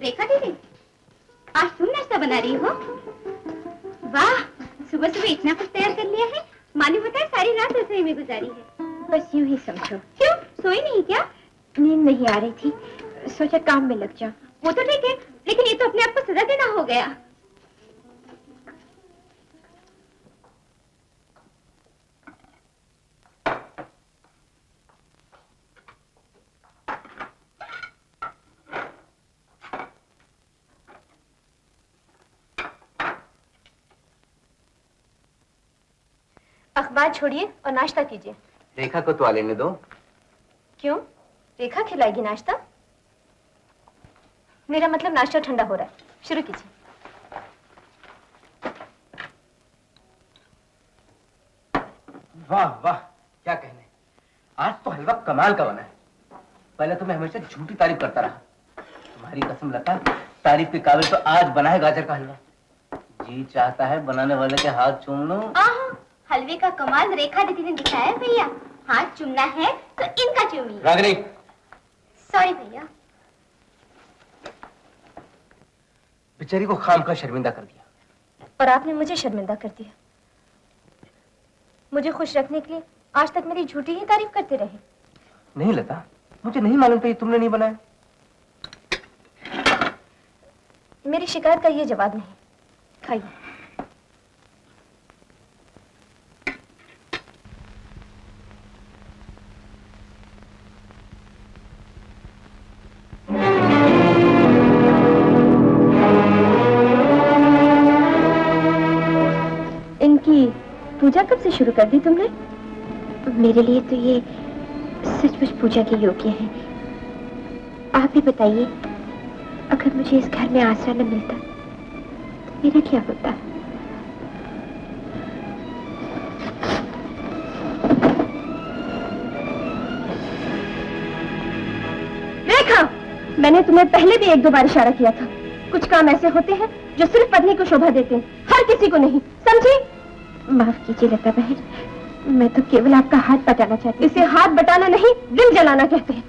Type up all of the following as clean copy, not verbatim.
रेखा दीदी, आज तुम नाश्ता बना रही हो? वाह, सुबह सुबह इतना कुछ तैयार कर लिया है। मालूम होता है सारी रात रसोई में गुजारी है। बस यूं ही समझो। क्यों, सोई नहीं क्या? नींद नहीं आ रही थी, सोचा काम में लग जाऊं। वो तो ठीक है, लेकिन ये तो अपने आप को सजा देना हो गया। अखबार छोड़िए और नाश्ता कीजिए। रेखा को तो आ लेने दो। क्यों, रेखा खिलाएगी नाश्ता? मेरा मतलब नाश्ता ठंडा हो रहा है, शुरू कीजिए। वाह वाह, क्या कहने, आज तो हलवा कमाल का बना है। पहले तो मैं हमेशा झूठी तारीफ करता रहा, तुम्हारी कसम लता, तारीफ के काबिल तो आज बना है गाजर का हलवा। जी चाहता है बनाने वाले के हाथ चूम लूं। हलवे का कमाल रेखा दीदी ने दिखाया है भैया। हाथ चूमना है तो इनका चूमिए। रागिनी, सॉरी भैया। बेचारी को खामखा शर्मिंदा कर दिया। और आपने मुझे शर्मिंदा कर दिया। मुझे खुश रखने के लिए आज तक मेरी झूठी ही तारीफ करते रहे। नहीं लता, मुझे नहीं मालूम था ये तुमने नहीं बनाया। मेरी शिकायत का ये जवाब नहीं। खाइए। इनकी पूजा कब से शुरू कर दी तुमने? मेरे लिए तो ये सचमुच पूजा के योग्य है। आप ही बताइए, अगर मुझे इस घर में आसरा न मिलता तो मेरा क्या होता? रेखा, मैंने तुम्हें पहले भी एक दो बार इशारा किया था। कुछ काम ऐसे होते हैं जो सिर्फ पत्नी को शोभा देते हैं, हर किसी को नहीं, समझी? माफ कीजिए लता बहन, मैं तो केवल आपका हाथ बटाना चाहती। इसे हाथ बटाना नहीं, दिल जलाना कहते हैं।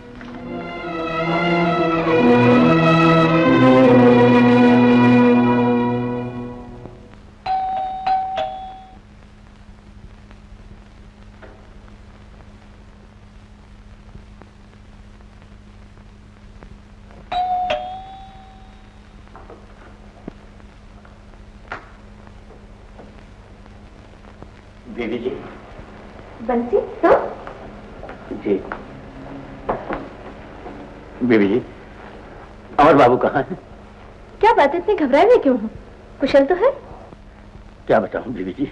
बीवी जी। बंसी, तो? जी। बीवी जी, अमर बाबू कहाँ हैं? क्या बात, इतने घबराए हुए क्यों हो? कुशल तो है? क्या बताऊं बीवी जी,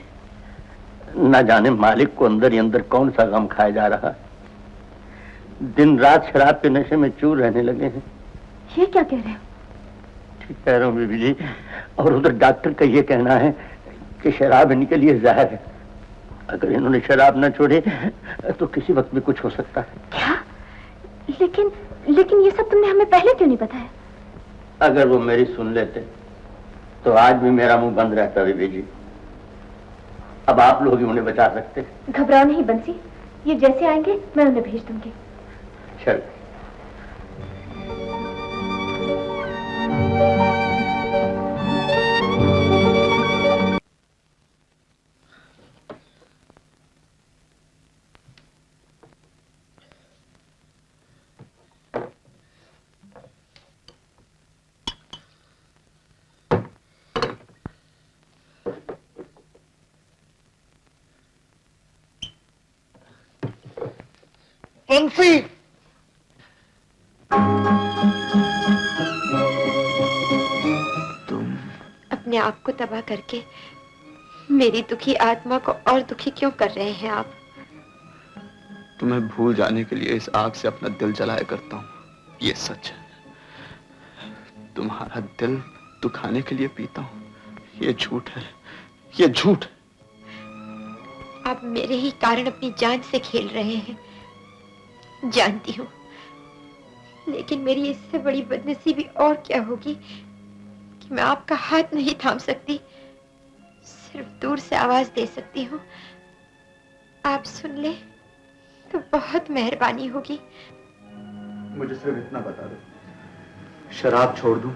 न जाने मालिक को अंदर ही अंदर कौन सा गम खाया जा रहा है। दिन रात शराब के नशे में चूर रहने लगे हैं। ये क्या कह रहे हो? ठीक कह रहा हूँ बीवी जी, और उधर डॉक्टर का ये कहना है कि शराब इनके लिए जहर है। अगर इन्होंने शराब न छोड़े तो किसी वक्त भी कुछ हो सकता है। क्या? लेकिन ये सब तुमने हमें पहले क्यों नहीं बताया? अगर वो मेरी सुन लेते तो आज भी मेरा मुंह बंद रहता बीबी जी। अब आप लोग ही उन्हें बचा सकते। घबराओ नहीं बंसी, ये जैसे आएंगे मैं उन्हें भेज दूंगी। चल। बंसी, तुम अपने आप को तबाह करके मेरी दुखी आत्मा को और दुखी क्यों कर रहे हैं आप? तुम्हें भूल जाने के लिए इस आग से अपना दिल जलाया करता हूँ, ये सच है। तुम्हारा दिल दुखाने के लिए पीता हूँ, ये झूठ है, ये झूठ। आप मेरे ही कारण अपनी जान से खेल रहे हैं, जानती हूँ, लेकिन मेरी इससे बड़ी बदनसीबी और क्या होगी कि मैं आपका हाथ नहीं थाम सकती, सिर्फ दूर से आवाज दे सकती हूँ। आप सुन ले तो बहुत मेहरबानी होगी। मुझे सिर्फ इतना बता दो, शराब छोड़ दूं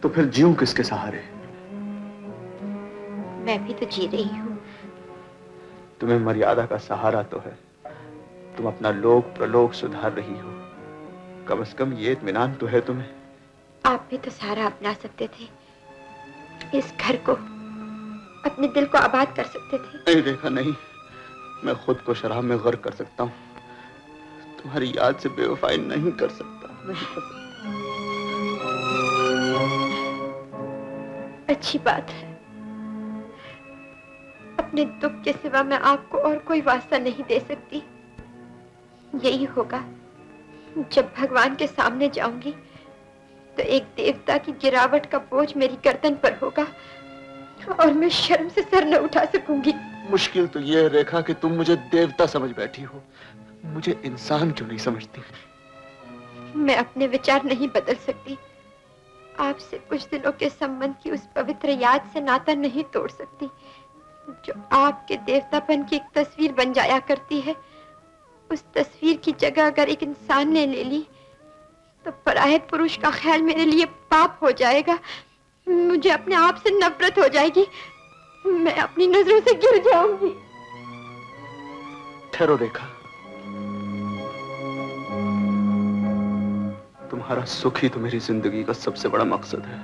तो फिर जीऊं किसके सहारे? मैं भी तो जी रही हूँ। तुम्हें मर्यादा का सहारा तो है, तुम अपना लोक प्रलोक सुधार रही हो, कम से कम ये इत्मीनान तो है तुम्हें। आप भी तो सहारा अपना सकते थे, इस घर को, अपने दिल को आबाद कर सकते थे। नहीं रेखा, नहीं, मैं खुद को शराब में गर्क कर सकता हूँ, तुम्हारी याद से बेवफाई नहीं कर सकता, नहीं कर सकता। अच्छी बात है, अपने दुख के सिवा मैं आपको और कोई वास्ता नहीं दे सकती। यही होगा, जब भगवान के सामने जाऊंगी तो एक देवता की गिरावट का बोझ मेरी गर्दन पर होगा और मैं शर्म से सर न उठा सकूंगी। मुश्किल तो ये है रेखा कि तुम मुझे देवता समझ बैठी हो, मुझे इंसान क्यों नहीं समझती? मैं अपने विचार नहीं बदल सकती, आपसे कुछ दिनों के संबंध की उस पवित्र याद से नाता नहीं तोड़ सकती जो आपके देवतापन की एक तस्वीर बन जाया करती है। उस तस्वीर की जगह अगर एक इंसान ने ले ली तो पराये पुरुष का ख्याल मेरे लिए पाप हो जाएगा, मुझे अपने आप से नफरत हो जाएगी, मैं अपनी नजरों से गिर जाऊंगी। ठहरो रेखा, तुम्हारा सुख ही तो मेरी जिंदगी का सबसे बड़ा मकसद है।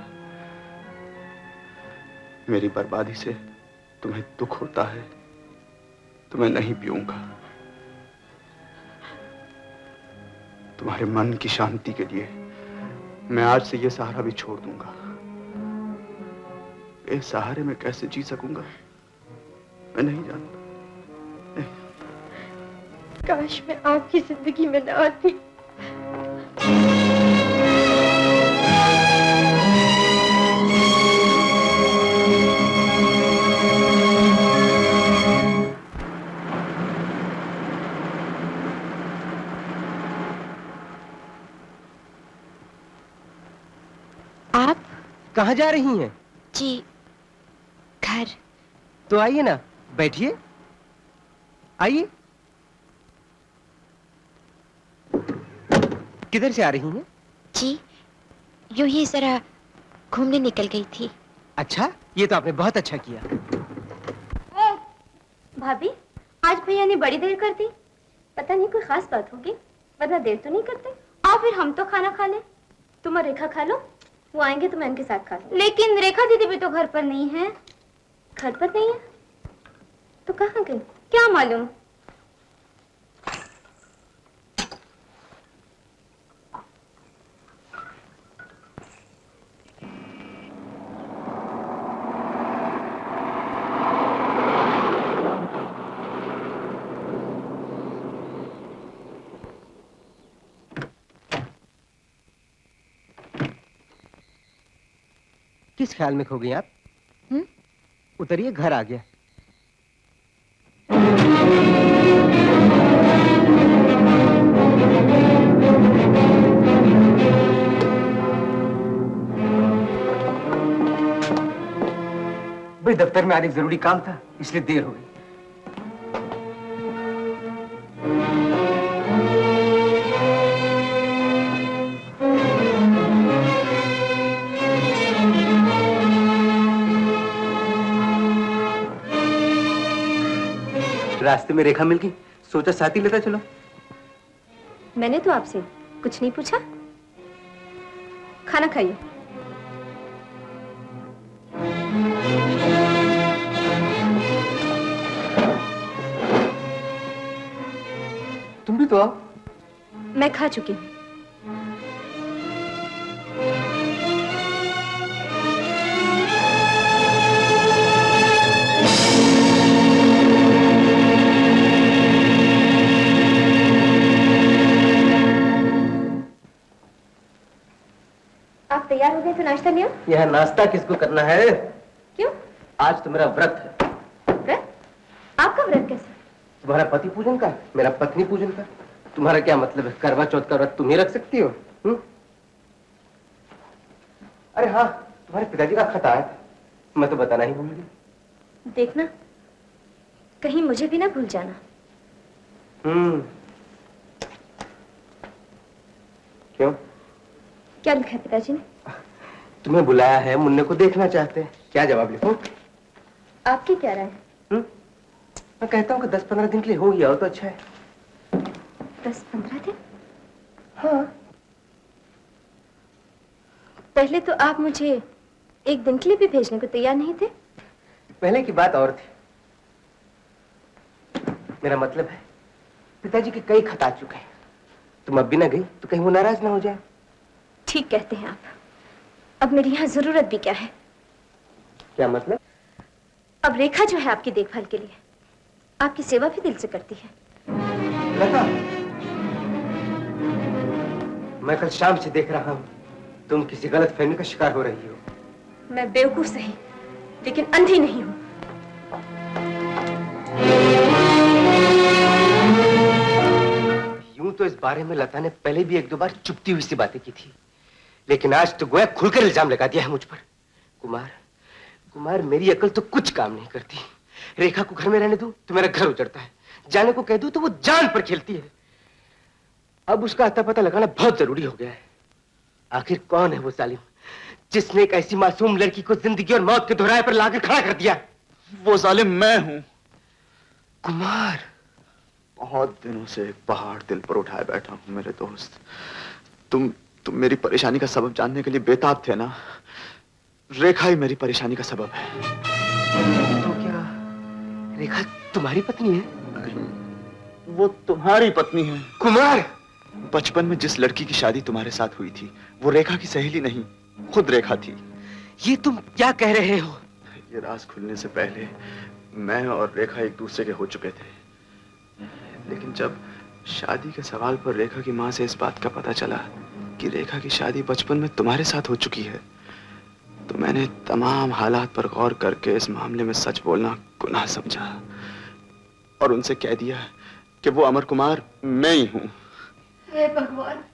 मेरी बर्बादी से तुम्हें दुख होता है तो मैं नहीं पीऊंगा। तुम्हारे मन की शांति के लिए मैं आज से ये सहारा भी छोड़ दूंगा। इस सहारे में कैसे जी सकूंगा मैं नहीं जानता। नहीं। काश मैं आपकी जिंदगी में न आती। आप कहाँ जा रही हैं? जी, घर। तो आइए ना, बैठिए, आइए। किधर से आ रही हैं? जी, यूं ही जरा घूमने निकल गई थी। अच्छा, ये तो आपने बहुत अच्छा किया। भाभी, आज भैया ने बड़ी देर कर दी। पता नहीं कोई खास बात होगी, वरना देर तो नहीं करते। आओ फिर हम तो खाना खा लें। तुम और रेखा खा लो, वो आएंगे तो मैं उनके साथ खा लूं। लेकिन रेखा दीदी भी तो घर पर नहीं है। घर पर नहीं है तो कहाँ गई? क्या मालूम। किस ख्याल में खो गई आप? उतरिए, घर आ गया। भाई दफ्तर में आने जरूरी काम था, इसलिए देर हो गई। रास्ते में रेखा मिल गई, सोचा साथ ही लेता चलो। मैंने तो आपसे कुछ नहीं पूछा। खाना खाइए। तुम भी तो आओ। मैं खा चुकी हूँ। आप तैयार हो गए तो नाश्ता लिया। यह नाश्ता किसको करना है? क्यों? आज तो मेरा व्रत है। व्रत? आपका व्रत कैसे? तुम्हारा पति पूजन का, मेरा पत्नी पूजन का। तुम्हारा क्या मतलब है? करवा चौथ का व्रत तुम ही रख सकती हो? अरे हाँ, तुम्हारे पिताजी का खत आया था, मैं तो बताना ही भूल गई। देखना कहीं मुझे भी ना भूल जाना। क्यों? क्या लिखा है पिताजी ने? तुम्हें बुलाया है, मुन्ने को देखना चाहते हैं। क्या जवाब लिखूं? आपकी क्या राय है? मैं कहता हूँ कि 10-15 दिन के लिए हो गया हो तो अच्छा है। 10-15 दिन? हाँ। पहले तो आप मुझे एक दिन के लिए भी भेजने को तैयार नहीं थे। पहले की बात और थी। मेरा मतलब है पिताजी के कई खत आ चुके हैं। तुम अब भी ना गई तो कहीं वो नाराज ना हो जाए। ठीक कहते हैं आप। अब मेरी यहाँ जरूरत भी क्या है? क्या मतलब? अब रेखा जो है आपकी देखभाल के लिए आपकी सेवा भी दिल से करती है। लता, मैं कल शाम से देख रहा हूँ तुम किसी गलत फहमी का शिकार हो रही हो। मैं बेवकूफ सही लेकिन अंधी नहीं हूँ। यूं तो इस बारे में लता ने पहले भी 1-2 बार चुपती हुई सी बातें की थी, लेकिन आज तो गोया खुलकर इल्जाम लगा दिया है मुझ पर। कुमार मेरी अकल तो कुछ काम नहीं करती। रेखा को घर में रहने दूं तो मेरा घर उजड़ता है, जाने को कह दूं तो वो जान पर खेलती है। अब उसका अता पता लगाना बहुत जरूरी हो गया है। आखिर कौन है वो जालिम जिसने एक ऐसी मासूम लड़की को जिंदगी और मौत के दोहराए पर लाकर खड़ा कर दिया? वो जालिम मैं हूं। कुमार, बहुत दिनों से एक पहाड़ दिल पर उठाए बैठा हूं मेरे दोस्त। तुम मेरी परेशानी का सबब जानने के लिए बेताब थे ना। रेखा ही मेरी परेशानी का सबब है। तो क्या रेखा तुम्हारी पत्नी है? नहीं, वो तुम्हारी पत्नी है। कुमार, बचपन में जिस लड़की की शादी तुम्हारे साथ हुई थी वो रेखा की सहेली नहीं, खुद रेखा थी। ये तुम क्या कह रहे हो? ये राज खुलने से पहले मैं और रेखा एक दूसरे के हो चुके थे, लेकिन जब शादी के सवाल पर रेखा की मां से इस बात का पता चला कि रेखा की शादी बचपन में तुम्हारे साथ हो चुकी है, तो मैंने तमाम हालात पर गौर करके इस मामले में सच बोलना गुनाह समझा और उनसे कह दिया कि वो अमर कुमार मैं ही हूं। हे भगवान,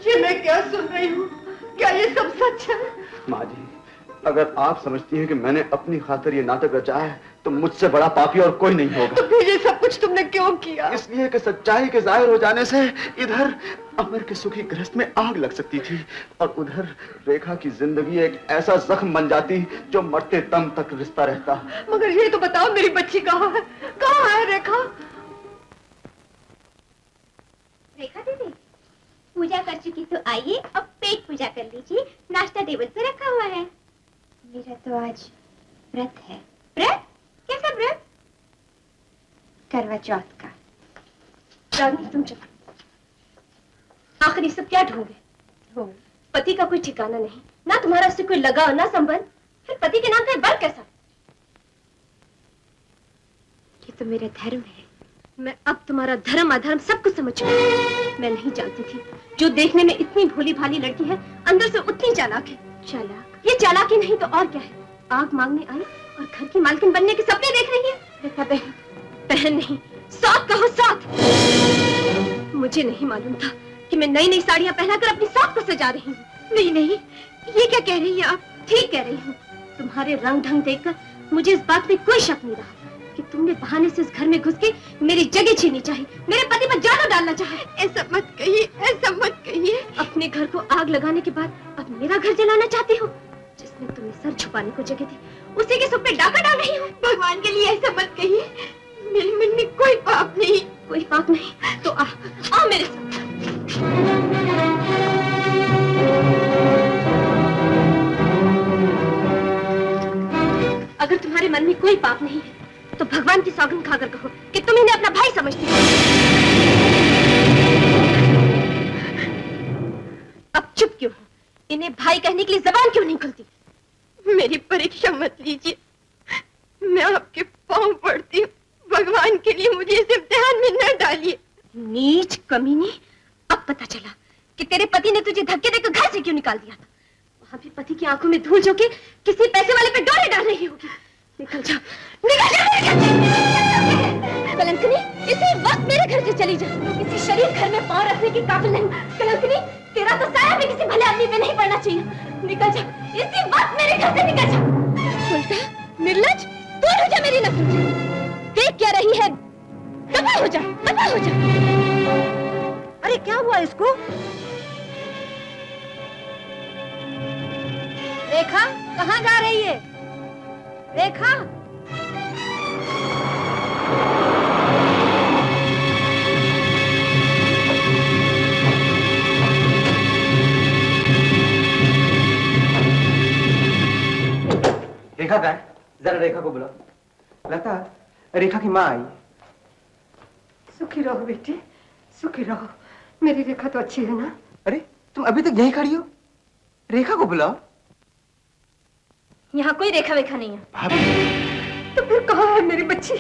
ये मैं क्या सुन रही हूँ? क्या ये सब सच है? माँ जी, अगर आप समझती हैं कि मैंने अपनी खातिर ये नाटक रचा है तो मुझसे बड़ा पापी और कोई नहीं होगा। तो फिर ये सब कुछ तुमने क्यों किया? इसलिए कि सच्चाई के जाहिर हो जाने से इधर अमर के सुखी गृहस्थ में आग लग सकती थी और उधर रेखा की जिंदगी एक ऐसा जख्म बन जाती जो मरते दम तक रिश्ता रहता। मगर ये तो बताओ, मेरी बच्ची कहाँ है? कहाँ है रेखा? रेखा दीदी, पूजा कर चुकी तो आइए अब पेट पूजा कर लीजिए। नाश्ता टेबल पे रखा हुआ है। मेरा तो आज व्रत है। व्रत? कैसा व्रत? करवा चौथ का। रानी, तुम चलो। आखिर ये सब क्या ढोंगे? पति का कोई ठिकाना नहीं, ना तुम्हारा उससे कोई लगाव ना संबंध, फिर पति के नाम का बल कैसा? ये तो मेरा धर्म है। मैं अब तुम्हारा धर्म अधर्म सब कुछ समझ चुकी हूँ। मैं नहीं जानती थी जो देखने में इतनी भोली भाली लड़की है अंदर से उतनी चालाक है। चालाक? ये चालाकी नहीं तो और क्या है? आग मांगने आई और घर की मालकिन बनने के सपने देख रही है। रेखा बहन, बहन नहीं, साथ कहो साथ। मुझे नहीं मालूम था कि मैं नई नई साड़ियां पहनाकर अपनी साथ को सजा रही हूँ। नहीं नहीं, ये क्या कह रही है आप? ठीक कह रही हूँ। तुम्हारे रंग ढंग देखकर मुझे इस बात में कोई शक नहीं रहा कि तुमने बहाने से इस घर में घुस के मेरी जगह छीननी चाहिए, मेरे पति पर जादू डालना चाहे। ऐसा मत कहिए, ऐसा मत कहिए। अपने घर को आग लगाने के बाद अब मेरा घर जलाना चाहती हो? जिसने तुम्हें सर छुपाने को जगह दी, उसी के सुख पे डाका डाल रही हो। भगवान के लिए ऐसा मत कहिए। मेरे मन में कोई पाप नहीं। कोई पाप नहीं तो आ मेरे साथ। अगर तुम्हारे मन में कोई पाप नहीं है तो भगवान की सौगंध खाकर कहो कि तुम इन्हें अपना भाई समझती हो। अब चुप क्यों हो? इन्हें भाई कहने के लिए जबान क्यों नहीं खुलती? मेरी परीक्षा मत लीजिए, मैं आपके पांव पड़ती हूँ। भगवान के लिए मुझे इस इम्तिहान में न डालिए। नीच कमीनी, अब पता चला कि तेरे पति ने तुझे धक्के देकर घर से क्यों निकाल दिया था। वहां भी पति की आंखों में धूल झोंके किसी पैसे वाले पे डोरे डाल रही होगी। निकल जा, निकल जा मेरे घर से। कलंकनी, इसी वक्त मेरे घर से चली जा। इसी शरीर घर में पांव रखने की काबिल नहीं। कलंकनी, तेरा तो साया भी किसी भले आदमी पे नहीं पड़ना चाहिए। निकल जा, इसी वक्त मेरे घर से निकल जा। उल्टा निर्लज, दूर हो जा मेरी नजर से। देख क्या रही है? दफा हो जा, दफा हो जा। अरे क्या हुआ इसको? रेखा कहाँ जा रही है? रेखा रेखा का है? जरा रेखा को बुलाओ। लता, रेखा की माँ आई। सुखी रहो बेटी, सुखी रहो। मेरी रेखा तो अच्छी है ना? अरे तुम अभी तक यहीं खड़ी हो? रेखा को बुलाओ। यहाँ कोई रेखा वेखा नहीं है। भाभी, तो फिर कहाँ है मेरी बच्ची?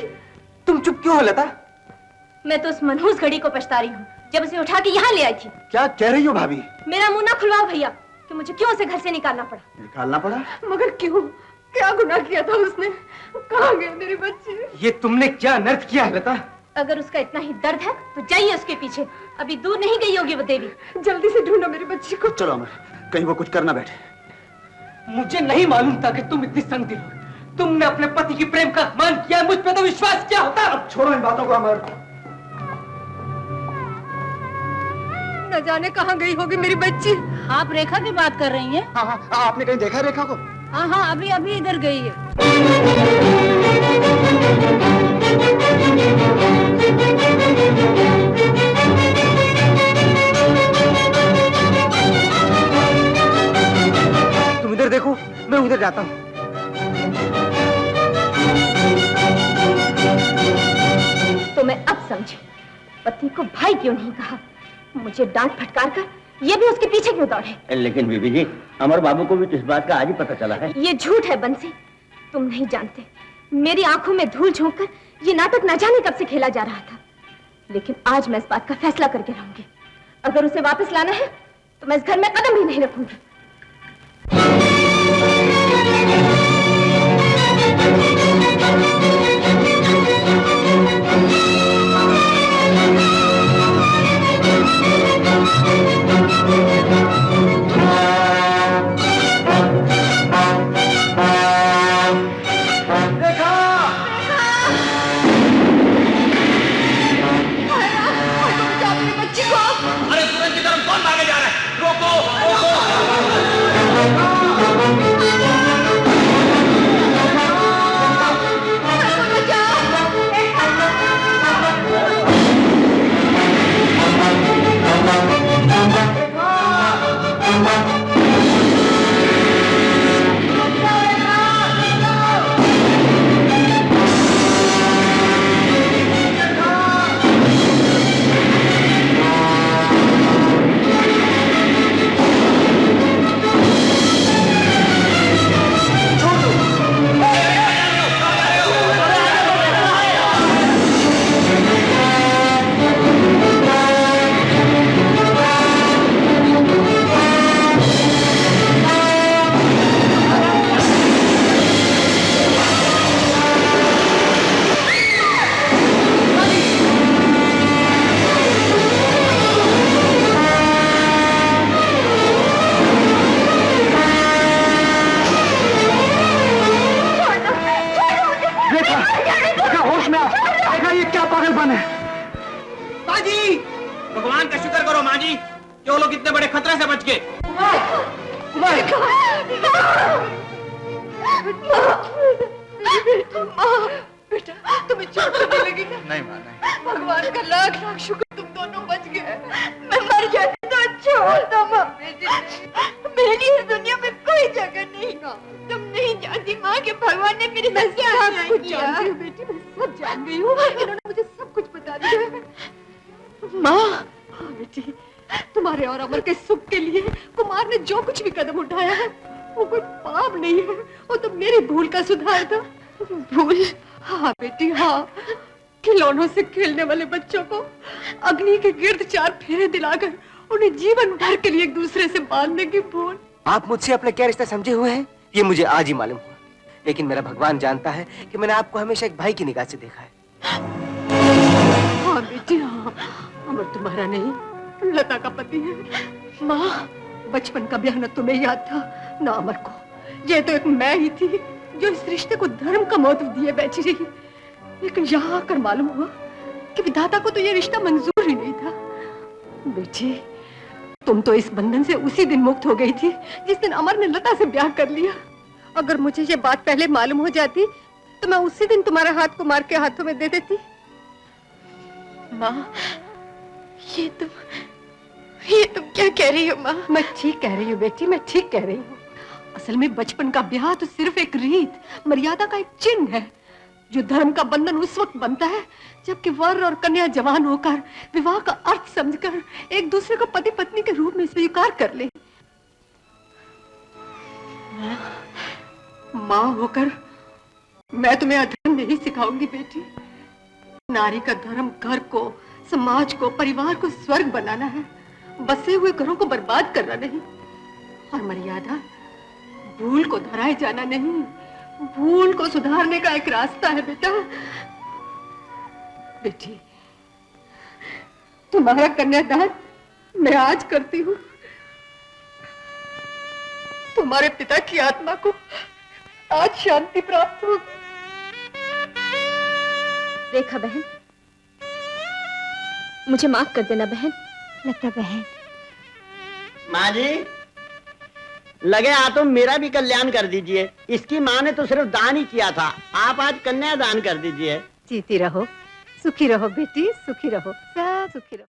तुम चुप क्यों हो लता? मैं तो उस मनहूस घड़ी को पछता रही हूँ जब उसे उठा के यहाँ ले आई थी। क्या कह रही हो भाभी? मेरा मुंह ना खुलवाओ भैया कि मुझे क्यों उसे घर से निकालना पड़ा। निकालना पड़ा? मगर क्यों? क्या गुनाह किया था उसने? कहाँ गई मेरी बच्ची? ये तुमने क्या अनर्थ किया है लता? अगर उसका इतना ही दर्द है तो जाइए उसके पीछे। अभी दूर नहीं गई होगी वो देवी। जल्दी से ढूंढो मेरी बच्ची को। चलो अमर, कहीं वो कुछ कर ना बैठे। मुझे नहीं मालूम था कि तुम इतनी संगदिल हो। तुमने अपने पति की प्रेम का अपमान किया, मुझ पे तो विश्वास क्या होता? अब छोड़ो इन बातों को अमर। न जाने कहाँ गई होगी मेरी बच्ची। आप रेखा की बात कर रही हैं? हाँ हाँ, आपने कहीं देखा है रेखा को? हाँ हाँ, अभी अभी इधर गई है। तुम इधर देखो, मैं उधर जाता हूँ। तो मैं अब समझी पति को भाई क्यों नहीं कहा। मुझे डांट फटकार कर ये भी उसके पीछे क्यों दौड़े। लेकिन बीबी जी, अमर बाबू को भी तो इस बात का आज ही पता चला है। ये झूठ है बंसी, तुम नहीं जानते। मेरी आंखों में धूल झोंक कर ये नाटक न जाने कब से खेला जा रहा था। लेकिन आज मैं इस बात का फैसला करके रहूंगी। अगर उसे वापस लाना है तो मैं इस घर में कदम भी नहीं रखूंगी। भगवान का शुक्र करो माँ जी कि वो लोग इतने बड़े खतरे से बच गए। बेटा, तुम्हें चोट तो नहीं लगी ना? नहीं माँ, नहीं। भगवान का लाख लाख शुक्र, तुम दोनों बच गए। मैं मर जाती तो अच्छा होता मम्मी जी। मेरी इस दुनिया में कोई जगह नहीं। तुम नहीं जानती माँ कि भगवान ने मेरे साथ क्या कुछ जानती हूँ बेटी, मैं सब जान गई हूँ। इन्होंने मुझे सब कुछ बता दिया। माँ, हाँ बेटी, तुम्हारे और अमर के सुख के लिए कुमार ने जो कुछ भी कदम उठाया है वो कोई पाप नहीं है, वो तो मेरी भूल का सुधार था। भूल? हाँ बेटी हाँ, खिलौनों से खेलने वाले बच्चों को अग्नि के गिर्द चार फेरे दिलाकर उन्हें जीवन भर के लिए एक दूसरे से बांधने की भूल। आप मुझसे अपने क्या रिश्ता समझे हुए हैं ये मुझे आज ही मालूम हुआ, लेकिन मेरा भगवान जानता है कि मैंने आपको हमेशा एक भाई की निगाह से देखा है। हाँ बेटी हाँ, अमर तुम्हारा नहीं, लता का पति है। माँ, बचपन का ब्याह न तुम्हें याद था न अमर को। ये तो एक मैं ही थी जो इस रिश्ते को धर्म का महत्व दिए बैठी रही, लेकिन यहाँ आकर मालूम हुआ कि विधाता को तो ये रिश्ता मंजूर ही नहीं था। बेटी, तुम तो इस बंधन से उसी दिन मुक्त हो गई थी जिस दिन अमर ने लता से ब्याह कर लिया। अगर मुझे ये बात पहले मालूम हो जाती तो मैं उसी दिन तुम्हारा हाथ कुमार के हाथों में दे देती। माँ, ये तुम क्या कह रही हो माँ? मैं ठीक कह रही हूँ बेटी, मैं ठीक कह रही हूँ। असल में बचपन का ब्याह तो सिर्फ एक रीत, मर्यादा का एक चिन्ह है जो धर्म का बंधन उस वक्त बनता है जबकि वर और कन्या जवान होकर विवाह का अर्थ समझकर एक दूसरे को पति पत्नी के रूप में स्वीकार कर ले। माँ होकर मैं तुम्हें अधर्म नहीं सिखाऊंगी बेटी। नारी का धर्म घर को, समाज को, परिवार को स्वर्ग बनाना है, बसे हुए घरों को बर्बाद करना नहीं। और मर्यादा भूल को धराए जाना नहीं, भूल को सुधारने का एक रास्ता है बेटा। बेटी, तुम्हारा कन्यादान मैं आज करती हूँ। तुम्हारे पिता की आत्मा को आज शांति प्राप्त होगी। रेखा बहन, मुझे माफ कर देना बहन। लता बहन, माँ जी, लगे हाथों मेरा भी कल्याण कर दीजिए। इसकी माँ ने तो सिर्फ दान ही किया था, आप आज कन्या दान कर दीजिए। जीती रहो, सुखी रहो बेटी, सुखी रहो, सब सुखी रहो।